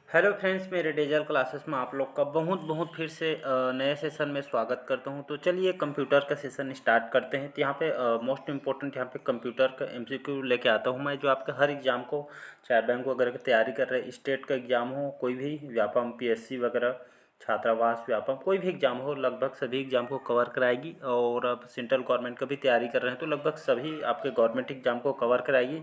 Hello friends, मेरे dazzle classes में आप लोग का बहुत बहुत फिर से नए सेशन में स्वागत करता हूं। तो चलिए कंप्यूटर का सेशन स्टार्ट करते हैं। तो यहाँ पे मोस्ट इम्पोर्टेंट यहाँ पे कंप्यूटर का एमसीक्यू लेके आता हूं मैं, जो आपके हर एग्ज़ाम को, चाहे बैंक वगैरह की तैयारी कर रहे हैं, स्टेट का एग्ज़ाम हो, कोई भी व्यापम पीएससी वगैरह, छात्रावास व्यापम, कोई भी एग्ज़ाम हो, लगभग सभी एग्ज़ाम को कवर कराएगी। और अब सेंट्रल गवर्नमेंट का भी तैयारी कर रहे हैं तो लगभग सभी आपके गवर्नमेंट एग्ज़ाम को कवर कराएगी।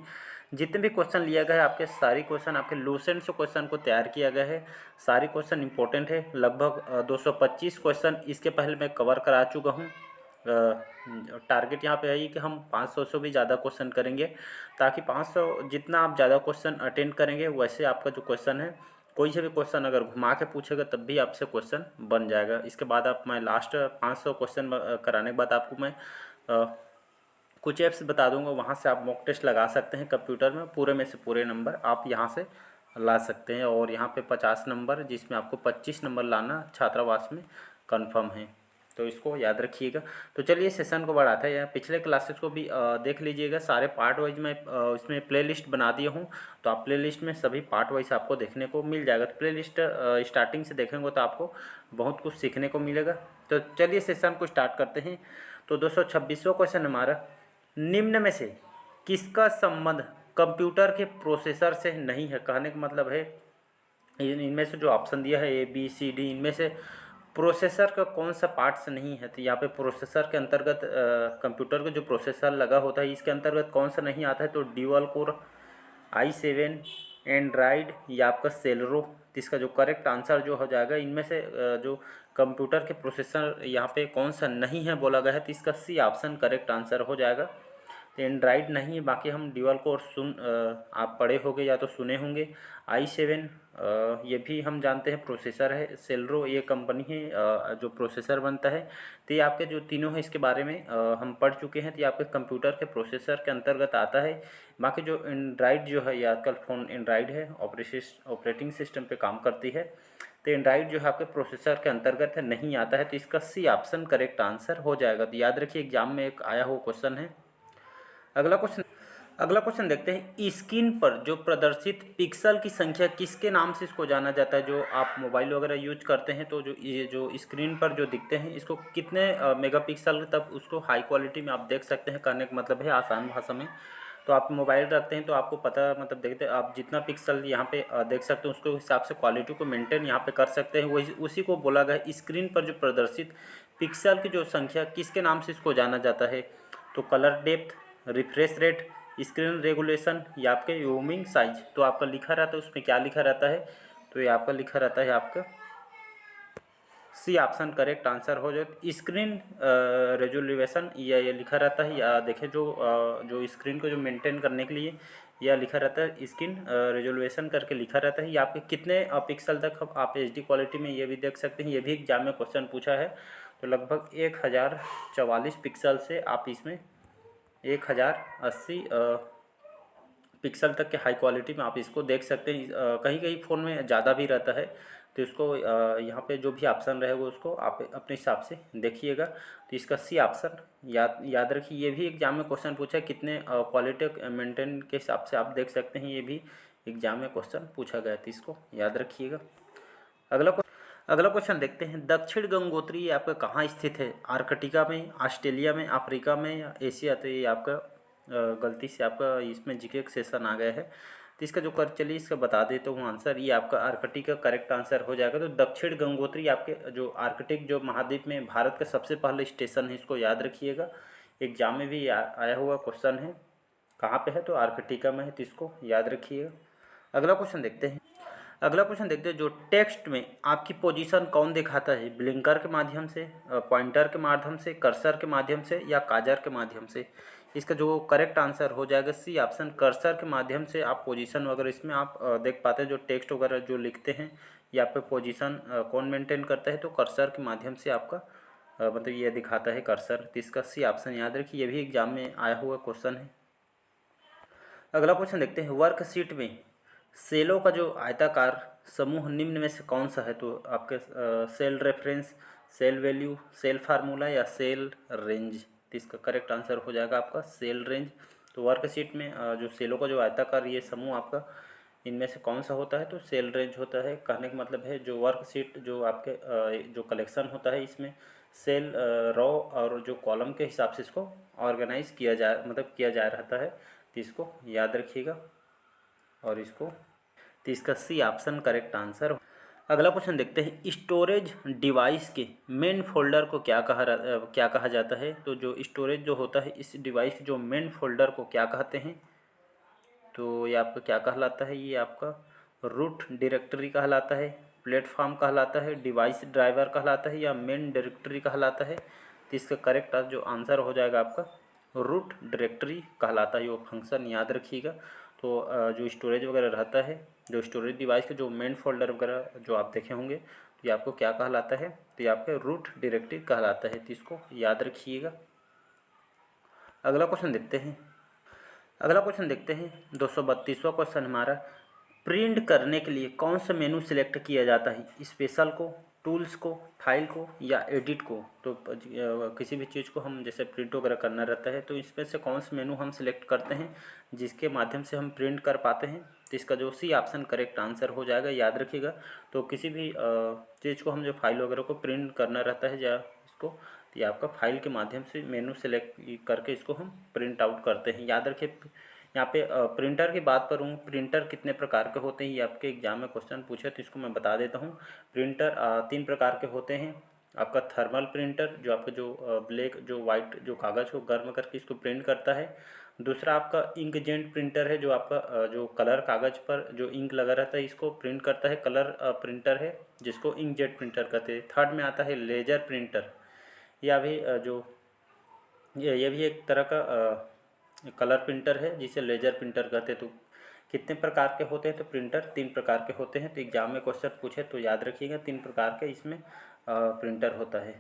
जितने भी क्वेश्चन लिया गया है, आपके सारे क्वेश्चन, आपके लूसेंट से क्वेश्चन को तैयार किया गया है। सारे क्वेश्चन इंपॉर्टेंट है। लगभग 225 क्वेश्चन इसके पहले मैं कवर करा चुका हूँ। टारगेट यहाँ पे है कि हम 500 से भी ज़्यादा क्वेश्चन करेंगे, ताकि 500 जितना आप ज़्यादा क्वेश्चन अटेंड करेंगे वैसे आपका जो क्वेश्चन है, कोई से भी क्वेश्चन अगर घुमा के पूछेगा तब भी आपसे क्वेश्चन बन जाएगा। इसके बाद आप, मैं लास्ट 500 क्वेश्चन कराने के बाद आपको मैं कुछ ऐप्स बता दूंगा, वहाँ से आप मॉक टेस्ट लगा सकते हैं। कंप्यूटर में पूरे में से पूरे नंबर आप यहाँ से ला सकते हैं। और यहाँ पे 50 नंबर, जिसमें आपको 25 नंबर लाना छात्रावास में कंफर्म है, तो इसको याद रखिएगा। तो चलिए सेशन को बढ़ाते हैं। पिछले क्लासेस को भी देख लीजिएगा। सारे पार्ट वाइज मैं इसमें प्लेलिस्ट बना दिया हूँ, तो आप प्लेलिस्ट में सभी पार्ट वाइज आपको देखने को मिल जाएगा। तो प्लेलिस्ट स्टार्टिंग से देखेंगे तो आपको बहुत कुछ सीखने को मिलेगा। तो चलिए सेशन को स्टार्ट करते हैं। तो 226वां क्वेश्चन हमारा, निम्न में से किसका संबंध कंप्यूटर के प्रोसेसर से नहीं है। कहने का मतलब है, इनमें से जो ऑप्शन दिया है ए बी सी डी, इनमें से प्रोसेसर का कौन सा पार्ट से नहीं है। तो यहाँ पे प्रोसेसर के अंतर्गत कंप्यूटर का जो प्रोसेसर लगा होता है, इसके अंतर्गत कौन सा नहीं आता है। तो ड्यूअल कोर, i7, एंड्राइड या आपका सेलरो। तो इसका जो करेक्ट आंसर जो हो जाएगा, इनमें से जो कंप्यूटर के प्रोसेसर यहाँ पे कौन सा नहीं है बोला गया है, तो इसका सी ऑप्शन करेक्ट आंसर हो जाएगा। तो एंड्राइड नहीं है। बाकी हम ड्यूअल कोर आप पढ़े होंगे या तो सुने होंगे। i7 ये भी हम जानते हैं प्रोसेसर है। सेलरो ये कंपनी है जो प्रोसेसर बनता है। तो ये आपके जो तीनों हैं, इसके बारे में हम पढ़ चुके हैं। तो ये आपके कंप्यूटर के प्रोसेसर के अंतर्गत आता है। बाकी जो एंड्राइड जो है, ये आजकल फ़ोन एंड्राइड है, ऑपरेटिंग सिस्टम पे काम करती है। तो एंड्राइड जो है आपके प्रोसेसर के अंतर्गत है, नहीं आता है। तो इसका सी ऑप्शन करेक्ट आंसर हो जाएगा। तो याद रखिए, एग्जाम में एक आया हुआ क्वेश्चन है। अगला क्वेश्चन देखते हैं। स्क्रीन पर जो प्रदर्शित पिक्सल की संख्या किसके नाम से इसको जाना जाता है। जो आप मोबाइल वगैरह यूज करते हैं, तो जो ये जो स्क्रीन पर जो दिखते हैं, इसको कितने मेगापिक्सल तक उसको हाई क्वालिटी में आप देख सकते हैं। कहने का मतलब है आसान भाषा में, तो आप मोबाइल रखते हैं तो आपको पता, मतलब देखते हैं आप जितना पिक्सल यहाँ पे देख सकते हैं, उसके हिसाब से क्वालिटी को मेंटेन यहाँ पे कर सकते हैं। वही उसी को बोला गया स्क्रीन पर जो प्रदर्शित पिक्सल की जो संख्या किसके नाम से इसको जाना जाता है। तो colour depth, refresh rate, screen regulation या आपके ज़ूमिंग साइज। तो आपका लिखा रहता है, उसमें क्या लिखा रहता है। तो ये आपका लिखा रहता है आपका सी ऑप्शन करेक्ट आंसर हो जाए। स्क्रीन रेजोल्यूशन ये लिखा रहता है। या देखें, जो स्क्रीन को जो मेंटेन करने के लिए यह लिखा रहता है, स्क्रीन रेजोल्यूशन करके लिखा रहता है। ये आपके कितने पिक्सल तक आप एचडी क्वालिटी में ये भी देख सकते हैं। ये भी एग्जाम में क्वेश्चन पूछा है। तो लगभग 1044 पिक्सल से आप इसमें 1080 पिक्सल तक के हाई क्वालिटी में आप इसको देख सकते हैं। कहीं कहीं फ़ोन में ज़्यादा भी रहता है, तो इसको यहाँ पे जो भी ऑप्शन रहेगा उसको आप अपने हिसाब से देखिएगा। तो इसका सी ऑप्शन याद रखिए। ये भी एग्जाम में क्वेश्चन पूछा है, कितने क्वालिटी मेंटेन के हिसाब से आप देख सकते हैं। ये भी एग्जाम में क्वेश्चन पूछा गया, तो इसको याद रखिएगा। अगला अगला क्वेश्चन देखते हैं। दक्षिण गंगोत्री ये आपका कहाँ स्थित है। आर्कटिका में, ऑस्ट्रेलिया में, अफ्रीका में या एशिया। तो ये आपका गलती से आपका इसमें जीके का सेशन आ गया है। तो इसका जो कर, चलिए इसका बता देता हूँ आंसर। ये आपका आर्कटिक का करेक्ट आंसर हो जाएगा। तो दक्षिण गंगोत्री आपके जो आर्कटिक जो महाद्वीप में भारत का सबसे पहला स्टेशन है, इसको याद रखिएगा। एग्जाम में भी आया हुआ क्वेश्चन है। कहाँ पे है, तो आर्कटिका में है, तो इसको याद रखिएगा। अगला क्वेश्चन देखते हैं। जो टेक्स्ट में आपकी पोजीशन कौन दिखाता है। ब्लिंकर के माध्यम से, पॉइंटर के माध्यम से, कर्सर के माध्यम से या काजर के माध्यम से। इसका जो करेक्ट आंसर हो जाएगा सी ऑप्शन, कर्सर के माध्यम से आप पोजीशन वगैरह इसमें आप देख पाते हैं। जो टेक्स्ट वगैरह जो लिखते हैं, या पे पोजीशन कौन मेंटेन करता है, तो कर्सर के माध्यम से आपका मतलब ये दिखाता है कर्सर। तो इसका सी ऑप्शन याद रखिए। ये भी एग्जाम में आया हुआ क्वेश्चन है। अगला क्वेश्चन देखते हैं। वर्कशीट में सेलों का जो आयताकार समूह निम्न में से कौन सा है। तो आपके cell reference, cell value, cell formula या सेल रेंज। तो इसका करेक्ट आंसर हो जाएगा आपका सेल रेंज। तो वर्कशीट में जो सेलों का जो आयताकार ये समूह आपका इनमें से कौन सा होता है, तो सेल रेंज होता है। कहने का मतलब है जो वर्कशीट जो आपके जो कलेक्शन होता है इसमें सेल रो और जो कॉलम के हिसाब से इसको ऑर्गेनाइज किया जा मतलब किया जा रहता है, तो इसको याद रखिएगा। और इसको तो इसका सी ऑप्शन करेक्ट आंसर। अगला क्वेश्चन देखते हैं, स्टोरेज डिवाइस के मेन फोल्डर को क्या कहा जाता है। तो जो स्टोरेज जो होता है इस डिवाइस जो मेन फोल्डर को क्या कहते हैं, तो ये आपका क्या कहलाता है, ये आपका रूट डायरेक्टरी कहलाता है, प्लेटफॉर्म कहलाता है, डिवाइस ड्राइवर कहलाता है, या मेन डायरेक्टरी कहलाता है। तो इसका करेक्ट जो आंसर हो जाएगा आपका रूट डायरेक्टरी कहलाता है। वो फंक्शन याद रखिएगा। तो जो स्टोरेज वगैरह रहता है, जो स्टोरेज डिवाइस के जो मेन फोल्डर वगैरह जो आप देखे होंगे, तो ये आपको क्या कहलाता है, तो ये आपका रूट डायरेक्टरी कहलाता है। तो इसको याद रखिएगा। अगला क्वेश्चन देखते हैं। अगला क्वेश्चन देखते हैं 232वां क्वेश्चन हमारा, प्रिंट करने के लिए कौन सा मेनू सिलेक्ट किया जाता है, स्पेशल को, टूल्स को, फाइल को, या एडिट को। तो किसी भी चीज़ को हम जैसे प्रिंट वगैरह करना रहता है तो इसमें से कौन सा मेनू हम सिलेक्ट करते हैं जिसके माध्यम से हम प्रिंट कर पाते हैं। तो इसका जो सी ऑप्शन करेक्ट आंसर हो जाएगा, याद रखिएगा। तो किसी भी चीज़ को हम जो फाइल वगैरह को प्रिंट करना रहता है या इसको, तो ये आपका फाइल के माध्यम से मेनू सेलेक्ट करके इसको हम प्रिंट आउट करते हैं। याद रखिए, यहाँ पे प्रिंटर की बात करूँ, प्रिंटर कितने प्रकार के होते हैं ये आपके एग्जाम में क्वेश्चन पूछे तो इसको मैं बता देता हूँ। प्रिंटर 3 प्रकार के होते हैं। आपका थर्मल प्रिंटर जो आपका जो ब्लैक जो वाइट जो कागज़ को गर्म करके इसको प्रिंट करता है। दूसरा आपका इंकजेट प्रिंटर है जो आपका जो कलर कागज़ पर जो इंक लगा रहता है इसको प्रिंट करता है, कलर प्रिंटर है जिसको इंकजेट प्रिंटर कहते हैं। थर्ड में आता है लेजर प्रिंटर, या भी जो ये भी एक तरह का कलर प्रिंटर है जिसे लेजर प्रिंटर कहते हैं। तो कितने प्रकार के होते हैं, तो प्रिंटर 3 प्रकार के होते हैं। तो एग्जाम में क्वेश्चन पूछे तो याद रखिएगा 3 प्रकार के इसमें प्रिंटर होता है।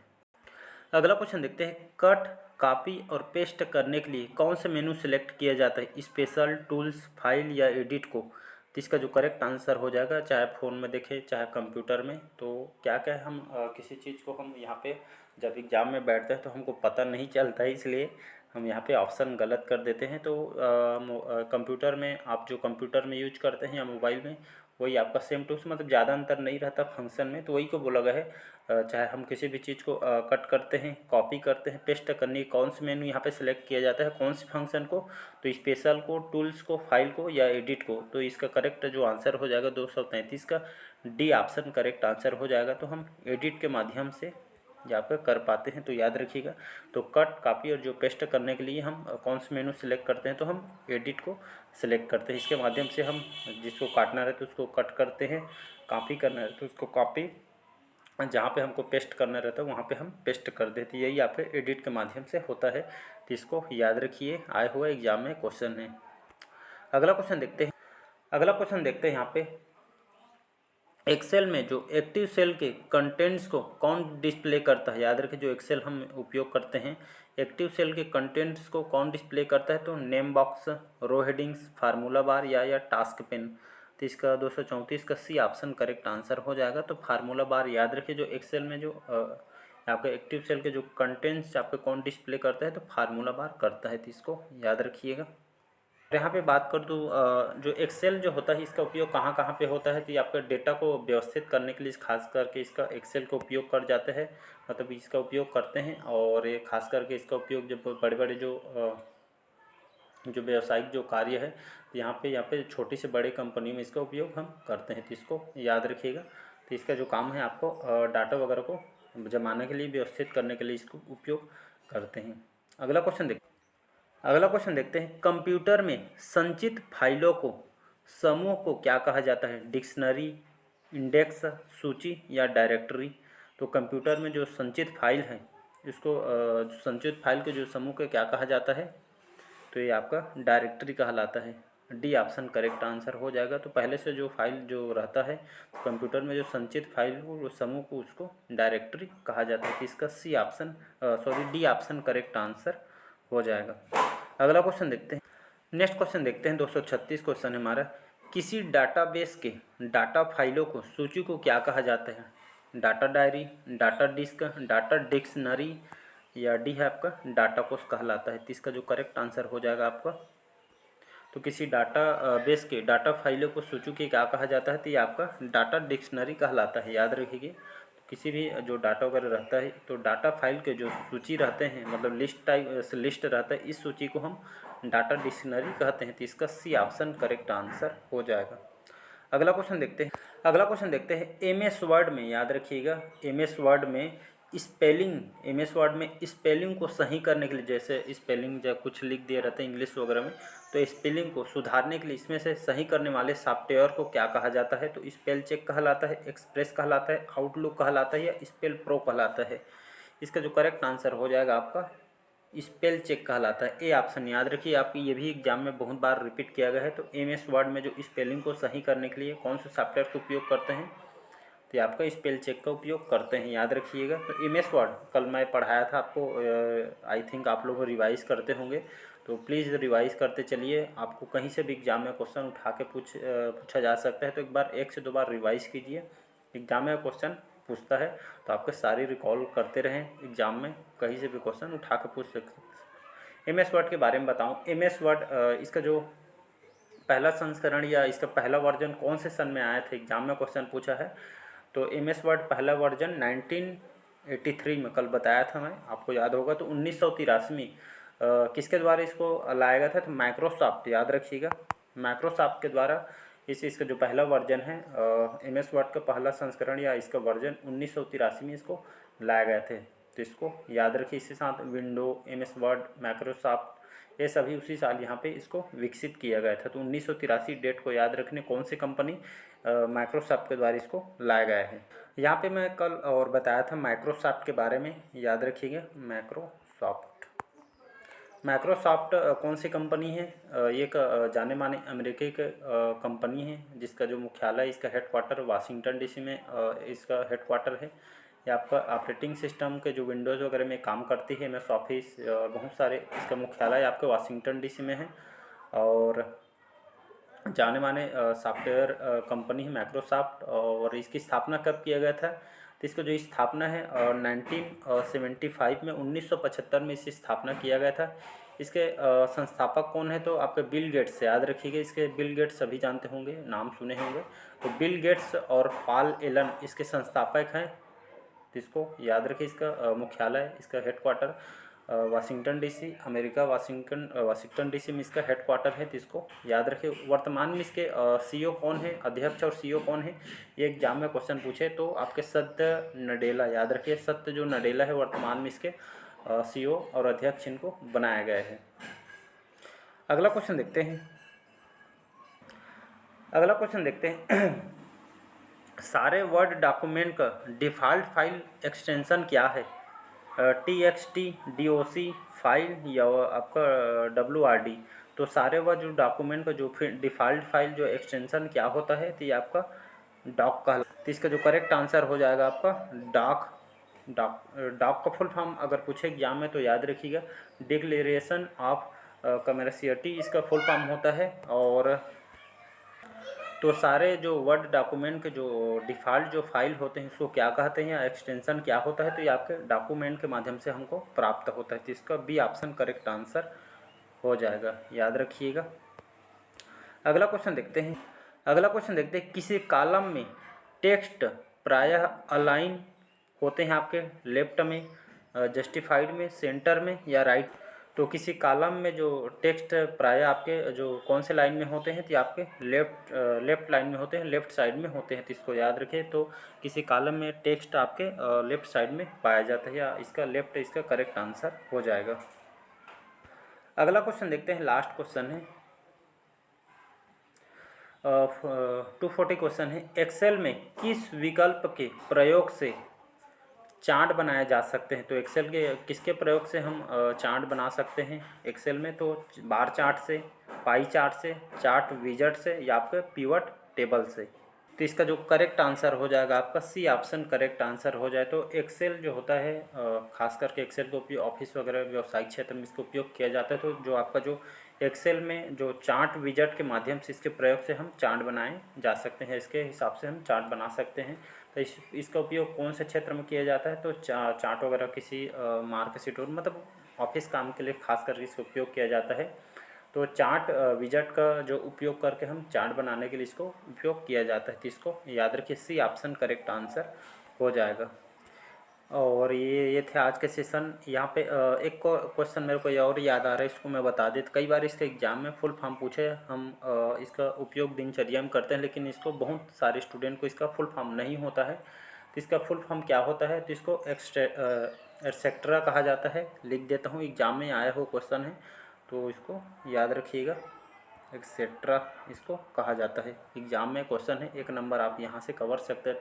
अगला क्वेश्चन देखते हैं, कट, कॉपी और पेस्ट करने के लिए कौन सा मेनू सेलेक्ट किया जाता है, स्पेशल, टूल्स, फाइल, या एडिट को। तो इसका जो करेक्ट आंसर हो जाएगा, चाहे फ़ोन में देखें चाहे कंप्यूटर में, तो क्या क्या है हम किसी चीज़ को हम यहाँ पे जब एग्ज़ाम में बैठते हैं तो हमको पता नहीं चलता है, इसलिए हम यहाँ पे ऑप्शन गलत कर देते हैं। तो कंप्यूटर में आप जो कंप्यूटर में यूज करते हैं या मोबाइल में वही आपका सेम टू मतलब ज़्यादा अंतर नहीं रहता फंक्शन में, तो वही को बोला गया है। चाहे हम किसी भी चीज़ को कट करते हैं, कॉपी करते हैं, पेस्ट करने की कौन सी मेनू यहाँ पे सिलेक्ट किया जाता है, कौन सी फंक्शन को, तो स्पेशल को, टूल्स को, फाइल को, या एडिट को। तो इसका करेक्ट जो आंसर हो जाएगा 233 का डी ऑप्शन करेक्ट आंसर हो जाएगा। तो हम एडिट के माध्यम से यहाँ पर कर पाते हैं, तो याद रखिएगा। तो कट, कॉपी और जो पेस्ट करने के लिए हम कौन सा मेनू सिलेक्ट करते हैं, तो हम एडिट को सिलेक्ट करते हैं। इसके माध्यम से हम जिसको काटना रहता है उसको कट करते हैं, कॉपी करना रहता है उसको कॉपी, जहाँ पे हमको पेस्ट करना रहता है वहाँ पे हम पेस्ट कर देते हैं। यही आपके एडिट के माध्यम से होता है, तो इसको याद रखिए, आए हुए एग्जाम में क्वेश्चन है। अगला क्वेश्चन देखते हैं। अगला क्वेश्चन देखते हैं यहाँ पे, एक्सेल में जो एक्टिव सेल के कंटेंट्स को कौन डिस्प्ले करता है। याद रखें, जो एक्सेल हम उपयोग करते हैं एक्टिव सेल के कंटेंट्स को कौन डिस्प्ले करता है, तो name box, row headings, formula बार, या टास्क पेन। तो इसका 234 का सी ऑप्शन करेक्ट आंसर हो जाएगा। तो फार्मूला बार याद रखिए, जो एक्सेल में जो आपके एक्टिव सेल के जो कंटेंट्स आपके कौन डिस्प्ले करता है, तो फार्मूला बार करता है, तो इसको याद रखिएगा। यहाँ पे बात कर दूँ जो एक्सेल जो होता है इसका उपयोग कहाँ कहाँ पे होता है, तो ये आपका डेटा को व्यवस्थित करने के लिए खास करके इसका एक्सेल का उपयोग कर जाते हैं, मतलब इसका उपयोग करते हैं। और ये खास करके इसका उपयोग जब बड़े बड़े जो व्यावसायिक जो कार्य है, तो यहाँ पे छोटी से बड़े कंपनी में इसका उपयोग हम करते हैं, तो इसको याद रखिएगा। तो इसका जो काम है आपको डाटा वगैरह को जमाने के लिए, व्यवस्थित करने के लिए इसको उपयोग करते हैं। अगला क्वेश्चन देखते हैं, कंप्यूटर में संचित फाइलों को समूह को क्या कहा जाता है, डिक्शनरी, इंडेक्स, सूची, या डायरेक्टरी। तो कंप्यूटर में जो संचित फाइल है इसको संचित फाइल के जो समूह को क्या कहा जाता है, तो ये आपका डायरेक्टरी कहलाता है। डी ऑप्शन करेक्ट आंसर हो जाएगा। तो पहले से जो फाइल जो रहता है कंप्यूटर में जो संचित फाइल वो समूह को उसको डायरेक्टरी कहा जाता है, कि इसका C option D option correct answer हो जाएगा। अगला क्वेश्चन देखते हैं। नेक्स्ट क्वेश्चन देखते हैं 236 क्वेश्चन है हमारा, किसी डाटाबेस के डाटा फाइलों को सूची को क्या कहा जाता है, data diary, data disk, data dictionary, या डी है आपका डाटा कोष कहलाता है। तो इसका जो करेक्ट आंसर हो जाएगा आपका, तो किसी डाटा बेस के डाटा फाइलों को सूची के क्या कहा जाता है, तो ये आपका डाटा डिक्शनरी कहलाता है, याद रखिए। किसी भी जो डाटा वगैरह रहता है तो डाटा फाइल के जो सूची रहते हैं, मतलब लिस्ट टाइप लिस्ट रहता है, इस सूची को हम डाटा डिक्शनरी कहते हैं। तो इसका सी ऑप्शन करेक्ट आंसर हो जाएगा। अगला क्वेश्चन देखते हैं। अगला क्वेश्चन देखते हैं, एम एस वर्ड में, याद रखिएगा, एम एस वर्ड में स्पेलिंग, एम एस वर्ड में स्पेलिंग को सही करने के लिए, जैसे स्पेलिंग जब कुछ लिख दिया रहता है इंग्लिश वगैरह में, तो स्पेलिंग को सुधारने के लिए इसमें से सही करने वाले सॉफ्टवेयर को क्या कहा जाता है, तो स्पेल चेक कहलाता है, एक्सप्रेस कहलाता है, आउटलुक कहलाता है, या स्पेल प्रो कहलाता है। इसका जो करेक्ट आंसर हो जाएगा आपका स्पेल चेक कहलाता है, ए ऑप्शन। याद रखिए, आपकी ये भी एग्जाम में बहुत बार रिपीट किया गया है। तो एम एस वर्ड में जो स्पेलिंग को सही करने के लिए कौन से सॉफ्टवेयर का उपयोग करते हैं, तो आपका स्पेल चेक का उपयोग करते हैं, याद रखिएगा। तो एम एस वर्ड कल मैं पढ़ाया था आपको, आई थिंक आप लोग रिवाइज करते होंगे, तो प्लीज़ रिवाइज करते चलिए। आपको कहीं से भी एग्जाम में क्वेश्चन उठा के पूछा जा सकता है, तो एक बार 1 से 2 बार रिवाइज कीजिए। एग्जाम में क्वेश्चन पूछता है तो आपके सारी रिकॉल करते रहें, एग्जाम में कहीं से भी क्वेश्चन उठा के पूछ सकते हैं। एम एस वर्ड के बारे में बताऊँ, एम एस वर्ड इसका जो पहला संस्करण या इसका पहला वर्जन कौन से सन में आया था, एग्जाम में क्वेश्चन पूछा है। तो एम एस वर्ड पहला वर्जन 1983 में, कल बताया था मैं, आपको याद होगा। तो 1983 में किसके द्वारा इसको लाया गया था, तो माइक्रोसॉफ्ट, याद रखिएगा, माइक्रोसॉफ्ट के द्वारा इसका जो पहला वर्जन है एम एस वर्ड का पहला संस्करण या इसका वर्जन 1983 में इसको लाए गए थे। तो इसको याद रखिए। इसके साथ window, M S word, Microsoft, ये सभी उसी साल यहाँ पे इसको विकसित किया गया था। तो 1983 डेट को याद रखने, कौन सी कंपनी, माइक्रोसॉफ्ट के द्वारा इसको लाया गया है। यहाँ पे मैं कल और बताया था माइक्रोसॉफ्ट के बारे में, याद रखिएगा, माइक्रोसॉफ्ट। माइक्रोसॉफ्ट कौन सी कंपनी है, ये एक जाने माने अमेरिकी के कंपनी है, जिसका जो मुख्यालय, इसका हेडक्वार्टर वाशिंगटन डीसी में इसका हेडक्वार्टर है। ये आपका ऑपरेटिंग सिस्टम के जो विंडोज़ वगैरह में काम करती है, एमएस ऑफिस और बहुत सारे, इसका मुख्यालय आपके वाशिंगटन डीसी में है। और जाने माने सॉफ्टवेयर कंपनी है माइक्रोसॉफ्ट। और इसकी स्थापना कब किया गया था, तो इसका जो स्थापना है 1975 में, 1975 में इसकी स्थापना किया गया था। इसके संस्थापक कौन है, तो आपके बिल गेट्स, याद रखिएगा। इसके बिल गेट्स सभी जानते होंगे, नाम सुने होंगे। तो बिल गेट्स और पॉल एलन इसके संस्थापक हैं। तो इसको याद रखिए। इसका मुख्यालय, इसका headquarter Washington DC, America, Washington DC में इसका हेडक्वार्टर है। तो इसको याद रखिए। वर्तमान में इसके सीईओ कौन है, अध्यक्ष और सीईओ कौन है, ये एग्जाम में क्वेश्चन पूछे तो आपके सत्य नडेला, याद रखिए, सत्य जो नडेला है वर्तमान में इसके सीईओ और अध्यक्ष इनको बनाया गया है। अगला क्वेश्चन देखते हैं। अगला क्वेश्चन देखते हैं सारे वर्ड डॉक्यूमेंट का डिफ़ॉल्ट फाइल एक्सटेंशन क्या है, TXT, DOC फाइल या आपका WRD। तो सारे वर्ड जो डॉक्यूमेंट का जो डिफ़ॉल्ट फाइल जो एक्सटेंशन क्या होता है, तो ये आपका डॉक का। तो इसका जो करेक्ट आंसर हो जाएगा आपका डॉक। डॉक का फुल फॉर्म अगर पूछे एग्जाम में तो याद रखिएगा, डिक्लेरेशन ऑफ कमर्शियलिटी इसका फुल फॉर्म होता है। और तो सारे जो वर्ड डॉक्यूमेंट के जो डिफ़ॉल्ट जो फाइल होते हैं उसको क्या कहते हैं, या एक्सटेंशन क्या होता है, तो ये आपके डॉक्यूमेंट के माध्यम से हमको प्राप्त होता है। तो इसका बी ऑप्शन करेक्ट आंसर हो जाएगा, याद रखिएगा। अगला क्वेश्चन देखते हैं। अगला क्वेश्चन देखते हैं, किसी कॉलम में टेक्स्ट प्रायः अलाइन होते हैं आपके लेफ्ट में, जस्टिफाइड में, सेंटर में या राइट। तो किसी कॉलम में जो टेक्स्ट प्रायः आपके जो कौन से लाइन में होते हैं, तो आपके लेफ्ट लाइन में होते हैं, लेफ्ट साइड में होते हैं। तो इसको याद रखिए। तो किसी कॉलम में टेक्स्ट आपके लेफ्ट साइड में पाया जाता है, या इसका लेफ्ट इसका करेक्ट आंसर हो जाएगा। अगला क्वेश्चन देखते हैं, लास्ट क्वेश्चन है, 240 क्वेश्चन है। एक्सेल में किस विकल्प के प्रयोग से चार्ट बनाए जा सकते हैं, तो एक्सेल के किसके प्रयोग से हम चार्ट बना सकते हैं एक्सेल में, तो बार चार्ट से, पाई चार्ट से, चार्ट विजट से, या आपके पिवट टेबल से। तो इसका जो करेक्ट आंसर हो जाएगा आपका सी ऑप्शन करेक्ट आंसर हो जाए। तो एक्सेल जो होता है खास करके एक्सेल का उपयोग ऑफिस वगैरह व्यवसायिक क्षेत्र में इसका उपयोग किया जाता है। तो जो आपका जो एक्सेल में जो चार्ट विजट के माध्यम से इसके प्रयोग से हम चार्ट बनाए जा सकते हैं, इसके हिसाब से हम चार्ट बना सकते हैं। तो इसका उपयोग कौन से क्षेत्र में किया जाता है, तो चार्ट वगैरह किसी मार्कशीट और मतलब ऑफिस काम के लिए खास करके इसका उपयोग किया जाता है। तो चार्ट विजार्ड का जो उपयोग करके हम चार्ट बनाने के लिए इसको उपयोग किया जाता है। तो इसको याद रखिए, सी ऑप्शन करेक्ट आंसर हो जाएगा। और ये थे आज के सेशन। यहाँ पे एक क्वेश्चन मेरे को ये और याद आ रहा है, इसको मैं बता देता। कई बार इसके एग्जाम में फुल फॉर्म पूछे, हम इसका उपयोग दिनचर्या में करते हैं, लेकिन इसको बहुत सारे स्टूडेंट को इसका फुल फॉर्म नहीं होता है। तो इसका फुल फॉर्म क्या होता है, तो इसको एक्सेट्रा कहा जाता है। लिख देता हूँ, एग्जाम में आया हो क्वेश्चन है, तो इसको याद रखिएगा, एक्सेट्रा इसको कहा जाता है। एग्जाम में क्वेश्चन है, 1 नंबर आप यहाँ से कवर सकते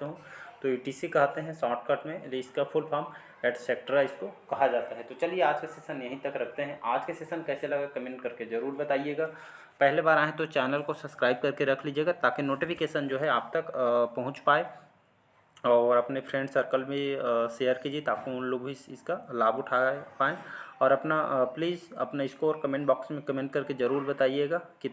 तो ईटीसी कहते हैं शॉर्टकट में, इसका फुल फॉर्म एटसेट्रा इसको कहा जाता है। तो चलिए आज का सेशन यहीं तक रखते हैं। आज के सेशन कैसे लगा कमेंट करके ज़रूर बताइएगा। पहले बार आए तो चैनल को सब्सक्राइब करके रख लीजिएगा, ताकि नोटिफिकेशन जो है आप तक पहुँच पाए, और अपने फ्रेंड सर्कल में शेयर कीजिए, ताकि उन लोग भी इसका लाभ उठा पाएँ। और अपना प्लीज़ अपना स्कोर कमेंट बॉक्स में कमेंट करके ज़रूर बताइएगा कि